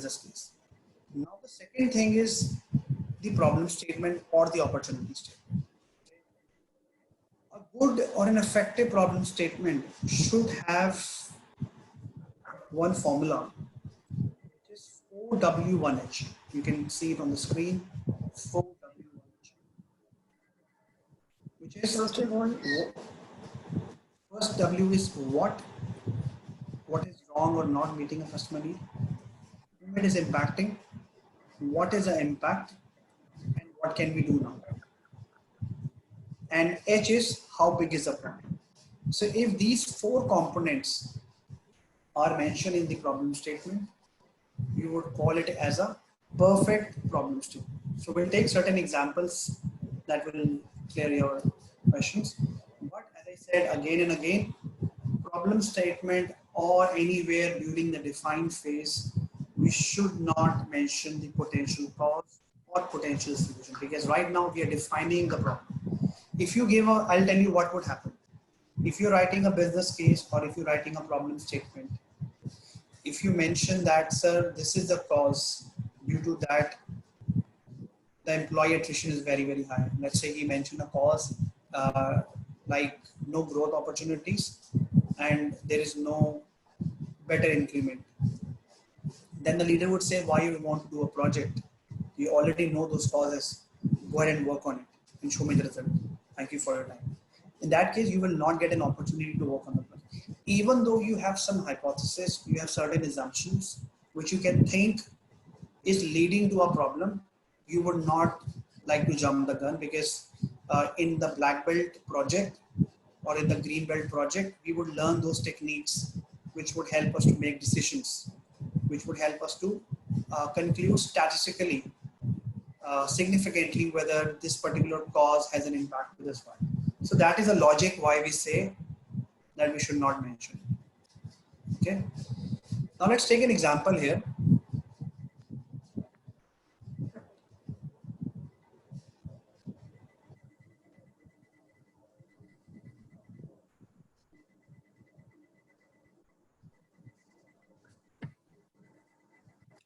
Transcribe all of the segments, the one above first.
business case. Now the second thing is the problem statement or the opportunity statement. A good or an effective problem statement should have one formula, which is 4W1H. You can see it on the screen. 4W1H, which is First of all, first W is what is wrong or not meeting a customer need, whom it is impacting, what is the impact, and what can we do now. And H is how big is the problem. So if these four components are mentioned in the problem statement, you would call it as a perfect problem statement. So we'll take certain examples that will clear your questions. But as I said again and again, problem statement or anywhere during the define phase, we should not mention the potential cause or potential solution, because right now we are defining the problem. If you give a, I'll tell you what would happen. If you're writing a business case or if you're writing a problem statement, if you mention that, sir, this is the cause, due to that the employee attrition is very, very high. Let's say he mentioned a cause like no growth opportunities and there is no better increment. Then the leader would say, why you want to do a project? You already know those causes. Go ahead and work on it and show me the result. Thank you for your time. In that case, you will not get an opportunity to work on the project. Even though you have some hypothesis, you have certain assumptions, which you can think is leading to a problem, you would not like to jump the gun, because in the black belt project or in the green belt project, we would learn those techniques which would help us to make decisions, which would help us to conclude statistically significantly whether this particular cause has an impact to this one. So that is a logic why we say that we should not mention. Okay. Now let's take an example here.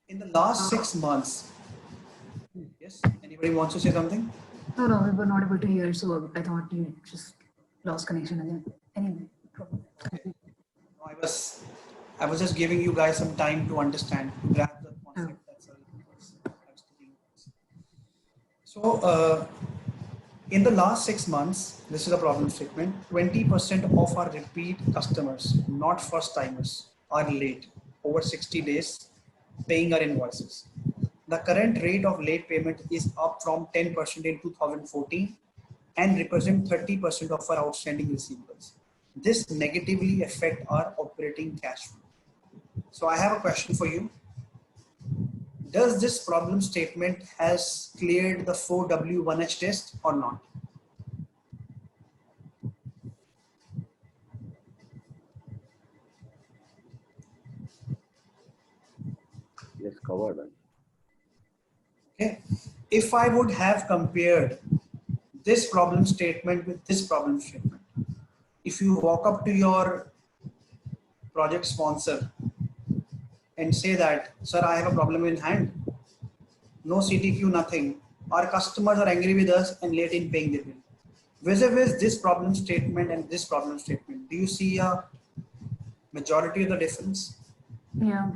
In the last 6 months, yes, anybody wants to say something? no, we were not able to hear, so I thought you just lost connection again. Anyway, Okay. I was just giving you guys some time to understand, to grasp the concept. That's all I was taking. So in the last 6 months, this is a problem statement, 20% of our repeat customers, not first timers, are late over 60 days paying our invoices. The current rate of late payment is up from 10% in 2014 and represent 30% of our outstanding receivables. This negatively affect our operating cash flow. So I have a question for you. Does this problem statement has cleared the 4W1H test or not? Yes, covered. Okay. If I would have compared this problem statement with this problem statement, if you walk up to your project sponsor and say that, sir, I have a problem in hand, no CTQ, nothing. Our customers are angry with us and late in paying the bill. Vis-a-vis this problem statement and this problem statement, do you see a majority of the difference? yeah.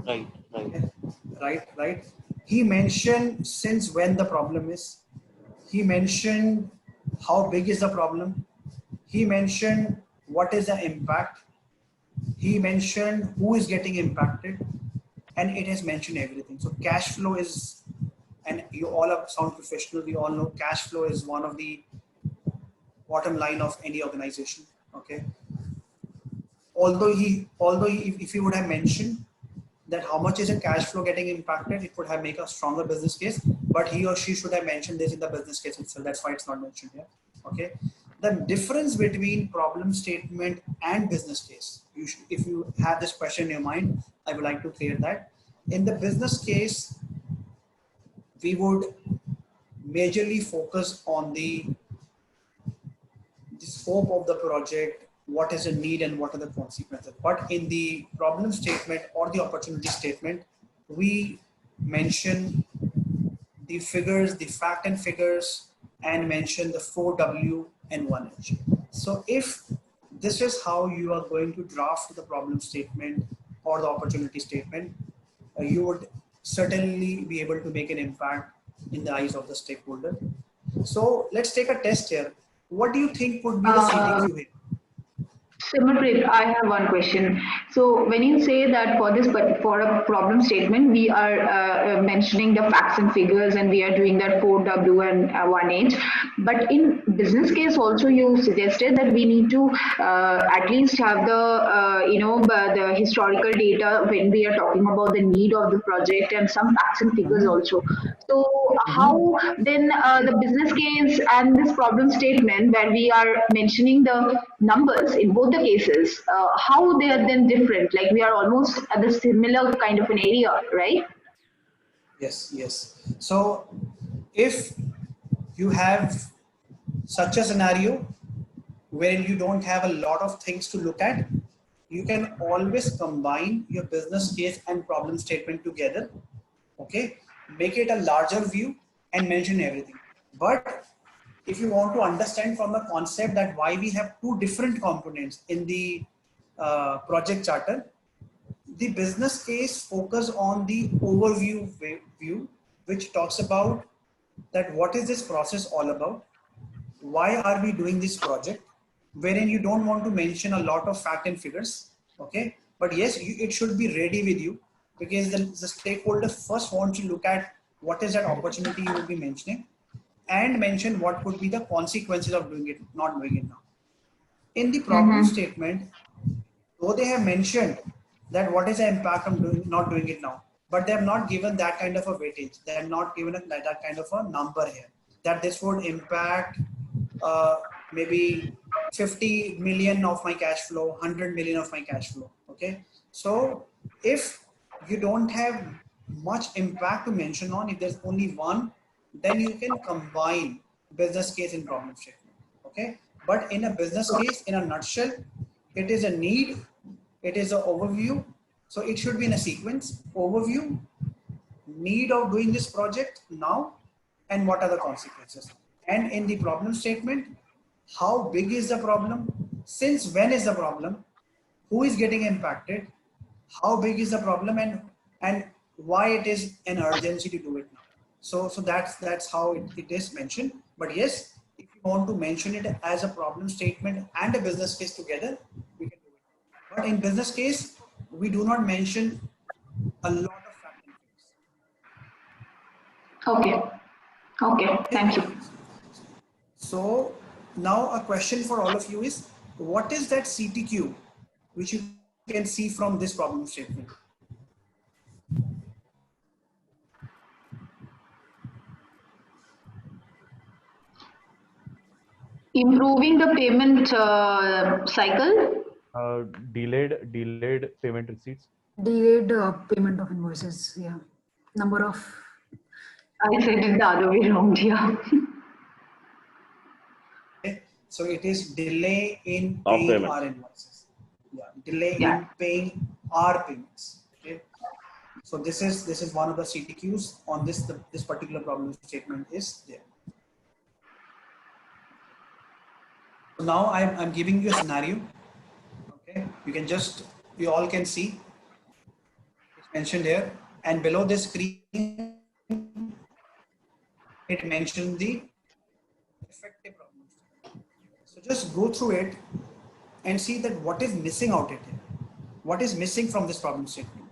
Right. He mentioned since when the problem is. He mentioned how big is the problem. He mentioned what is the impact. He mentioned who is getting impacted, and it has mentioned everything. So cash flow is, and you all sound professional, we all know cash flow is one of the bottom line of any organization. Okay. Although if he would have mentioned that how much is a cash flow getting impacted, it would have make a stronger business case, but he or she should have mentioned this in the business case itself. That's why it's not mentioned here. Okay. The difference between problem statement and business case, if you have this question in your mind, I would like to clear that. In the business case, we would majorly focus on the scope of the project, what is the need and what are the consequences. But in the problem statement or the opportunity statement, we mention the figures, the fact and figures, and mention the 4W and 1H. So if this is how you are going to draft the problem statement or the opportunity statement, you would certainly be able to make an impact in the eyes of the stakeholder. So let's take a test here. What do you think would be the CTQ here? Simultaneously, I have one question. So when you say that for this, but for a problem statement, we are mentioning the facts and figures, and we are doing that 4W and 1H. But in business case, also you suggested that we need to at least have the the historical data when we are talking about the need of the project and some facts and figures also. So how then the business case and this problem statement where we are mentioning the numbers in both the cases, how they are then different? Like we are almost at the similar kind of an area, right? Yes, yes. So if you have such a scenario where you don't have a lot of things to look at, you can always combine your business case and problem statement together. Okay, make it a larger view and mention everything. But if you want to understand from the concept that why we have two different components in the project charter, the business case focus on the overview view, which talks about that what is this process all about, why are we doing this project, wherein you don't want to mention a lot of fact and figures. Okay, but yes, it should be ready with you, because the stakeholder first wants to look at what is that opportunity you will be mentioning, and mention what could be the consequences of doing it, not doing it now. In the problem statement, though they have mentioned that what is the impact of not doing it now, but they have not given that kind of a weightage. They have not given that kind of a number here, that this would impact maybe 50 million of my cash flow, 100 million of my cash flow. Okay, so if you don't have much impact to mention on, if there's only one, then you can combine business case and problem statement. Okay, but in a business case, in a nutshell, it is a need, it is an overview. So it should be in a sequence: overview, need of doing this project now, and what are the consequences. And in the problem statement, how big is the problem, since when is the problem, who is getting impacted, how big is the problem, and why it is an urgency to do it now. So that's how it is mentioned. But yes, if you want to mention it as a problem statement and a business case together, we can do it. But in business case, we do not mention a lot of fact and figures. Okay. Okay. Thank you. So now a question for all of you is, what is that CTQ which you can see from this problem statement? Improving the payment cycle. Delayed payment receipts. Delayed payment of invoices. Yeah. Number of. I said it the other way around. Yeah. Okay. So it is delay in Of paying payments. our invoices. Yeah, delay Yeah. in paying our payments. Okay. So this is one of the CTQs on this particular problem statement is there. So now I'm giving you a scenario. Okay, you all can see it's mentioned here, and below the screen it mentions the effective problem statement. So just go through it and see that what is missing out here. What is missing from this problem statement?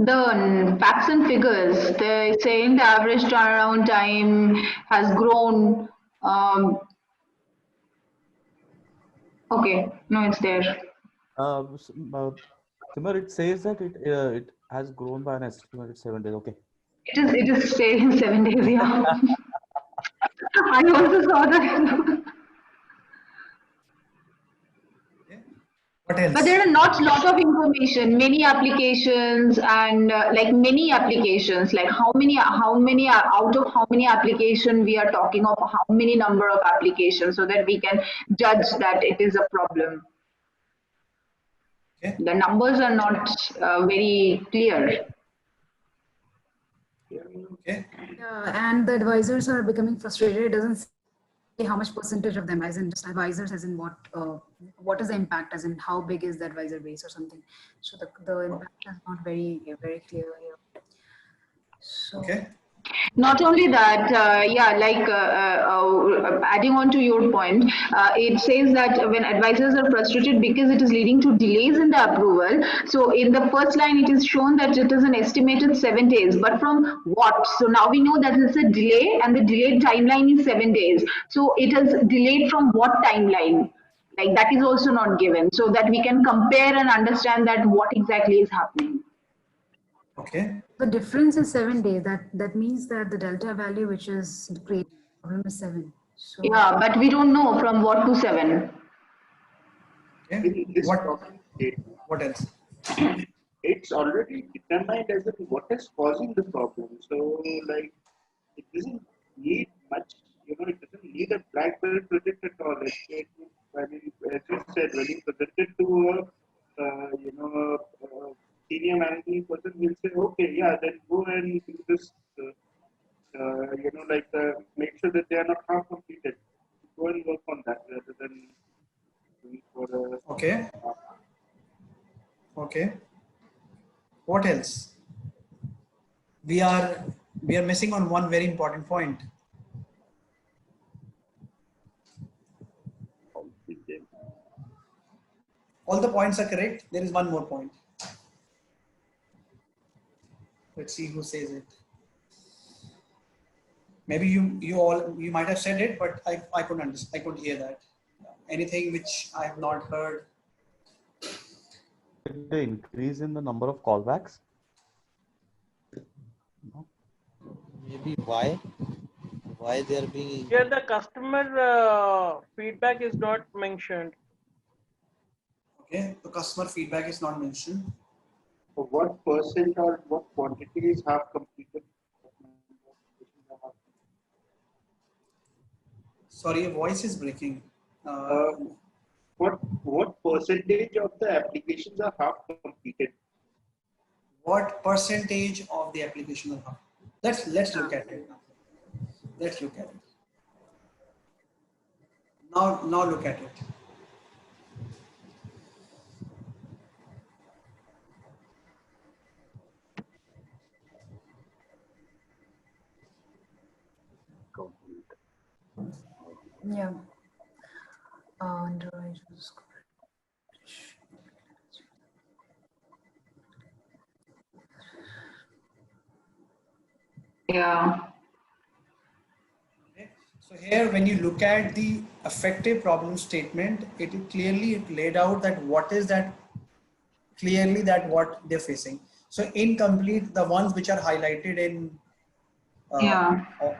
The facts and figures, they're saying the average turnaround time has grown. Okay, no, it's there. Simar, it says that it has grown by an estimated 7 days. Okay. It is saying 7 days, yeah. I also saw that. Okay. What else? But there are not lot of information, many applications and like many applications, like how many out of how many application we are talking of, how many number of applications, so that we can judge that it is a problem. Okay. The numbers are not very clear. Okay. And the advisors are becoming frustrated. It doesn't say how much percentage of them, as in just advisors, as in what is the impact, as in how big is the advisor base or something. So the impact is not very clear here. So, Okay. Not only that, adding on to your point, it says that when advisors are frustrated because it is leading to delays in the approval. So in the first line, it is shown that it is an estimated 7 days, but from what? So now we know that it's a delay and the delayed timeline is 7 days. So it is delayed from what timeline? Like that is also not given, so that we can compare and understand that what exactly is happening. Okay. the difference is 7 days. That means that the delta value which is creating the problem is 7. So Yeah, but we don't know from what to 7. Okay. In this What? problem statement, What else? it's already determined as in what is causing the problem. So, like, it doesn't need much, it doesn't need a black belt project at all. As you said, when you present it to a senior managing person, will say, okay, yeah, then go and do this, make sure that they are not half completed. Go and work on that rather than for a Okay. Okay. What else? We are missing on one very important point. All the points are correct. There is one more point. Let's see who says it. Maybe you might have said it, but I couldn't understand. I couldn't hear that. Anything which I have not heard. The increase in the number of callbacks. No? Maybe why they are being. Here the customer feedback is not mentioned. Okay, the customer feedback is not mentioned. So what percent or what quantities have completed? Sorry, your voice is breaking. What percentage of the applications are half completed? What percentage of the application are half? Let's look at it now. Let's look at it. Now look at it. yeah. Android. Yeah. Okay. So here, when you look at the effective problem statement, it clearly laid out that what is that, clearly that what they're facing. So incomplete, the ones which are highlighted in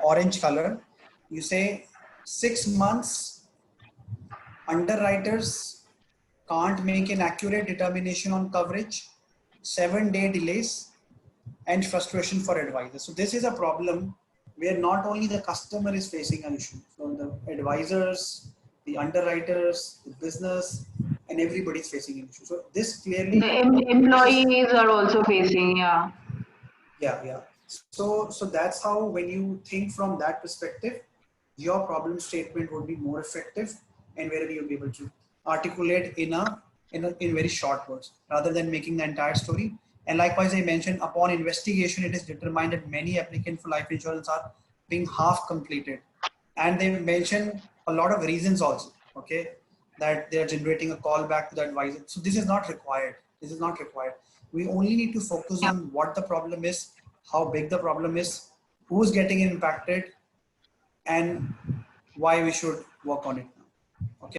orange color, you say 6 months, underwriters can't make an accurate determination on coverage, 7-day delays, and frustration for advisors. So this is a problem where not only the customer is facing an issue, so the advisors, the underwriters, the business, and everybody is facing an issue. So this clearly, The employees are also facing, yeah. yeah. So that's how, when you think from that perspective, your problem statement would be more effective, and where you'll be able to articulate in very short words rather than making the entire story. And likewise, I mentioned, upon investigation, it is determined that many applicants for life insurance are being half completed. And they mention a lot of reasons also, okay, that they are generating a call back to the advisor. So this is not required. This is not required. We only need to focus on what the problem is, how big the problem is, who's getting impacted, and why we should work on it now. Okay.